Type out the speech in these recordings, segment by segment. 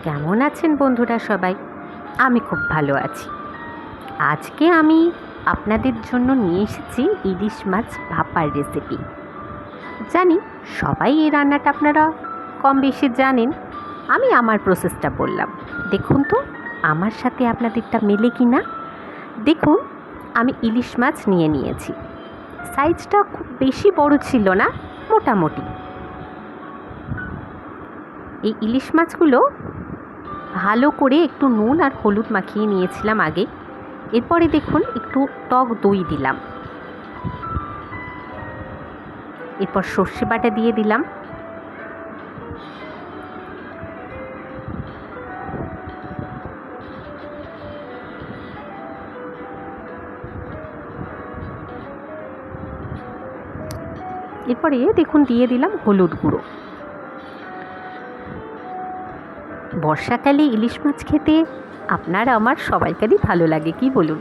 কেমন আছেন বন্ধুরা সবাই? আমি খুব ভালো আছি। আজকে আমি আপনাদের জন্য নিয়ে এসেছি ইলিশ মাছ ভাপার রেসিপি। জানি সবাই এই রান্নাটা আপনারা কম বেশি জানেন। আমি আমার প্রসেসটা বললাম, দেখুন তো আমার সাথে আপনাদেরটা মেলে কি না। দেখুন, আমি ইলিশ মাছ নিয়ে নিয়েছি। সাইজটা খুব বেশি বড় ছিল না, মোটামুটি। এই ইলিশ মাছগুলো ভালো করে একটু নুন আর হলুদ মাখিয়ে নিয়েছিলাম আগে। এরপরে দেখুন একটু টক দই দিলাম, এরপর সর্ষে বাটা দিয়ে দিলাম, এরপরে দেখুন দিয়ে দিলাম হলুদ গুঁড়ো। বর্ষাকালে ইলিশ মাছ খেতে আপনার আমার সবাইকারই ভালো লাগে, কি বলুন।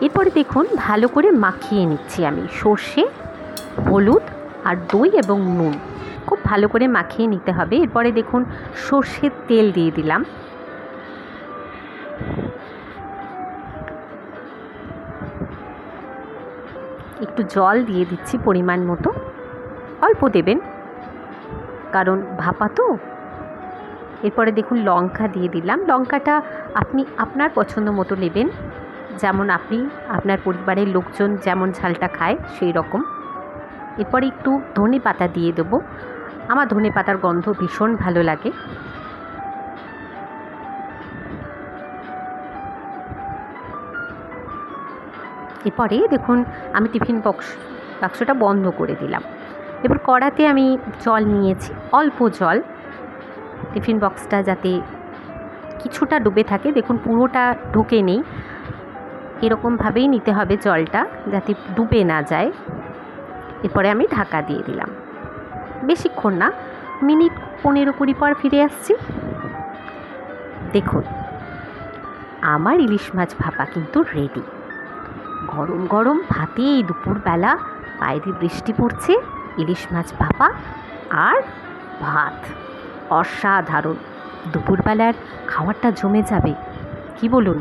এরপরে দেখুন ভালো করে মাখিয়ে নিচ্ছি আমি সর্ষে, হলুদ আর দই এবং নুন। খুব ভালো করে মাখিয়ে নিতে হবে। এরপরে দেখুন সর্ষের তেল দিয়ে দিলাম, একটু জল দিয়ে দিচ্ছি পরিমাণ মতো, অল্প দেবেন কারণ ভাপা তো। এরপরে দেখুন লঙ্কা দিয়ে দিলাম। লঙ্কাটা আপনি আপনার পছন্দ মতো নেবেন, যেমন আপনি আপনার পরিবারের লোকজন যেমন ঝালটা খায় সেই রকম। এরপরে একটু ধনে পাতা দিয়ে দেবো, আমার ধনে পাতার গন্ধ ভীষণ ভালো লাগে। এরপরে দেখুন আমি টিফিন বাক্সটা বন্ধ করে দিলাম। এবার কড়াতে আমি জল নিয়েছি, অল্প জল, টিফিন বক্সটা যাতে কিছুটা ডুবে থাকে। দেখুন পুরোটা ঢুকে নেই, এরকমভাবেই নিতে হবে জলটা, যাতে ডুবে না যায়। এরপরে আমি ঢাকা দিয়ে দিলাম, বেশিক্ষণ না, মিনিট 15-20 পর ফিরে আসছি। দেখুন আমার ইলিশ মাছ ভাপা কিন্তু রেডি। গরম গরম ভাতে এই দুপুরবেলা বাইরে বৃষ্টি পড়ছে, ইলিশ মাছ ভাপা আর ভাত, অসাধারণ। দুপুরবেলার খাবারটা জমে যাবে, কি বলুন।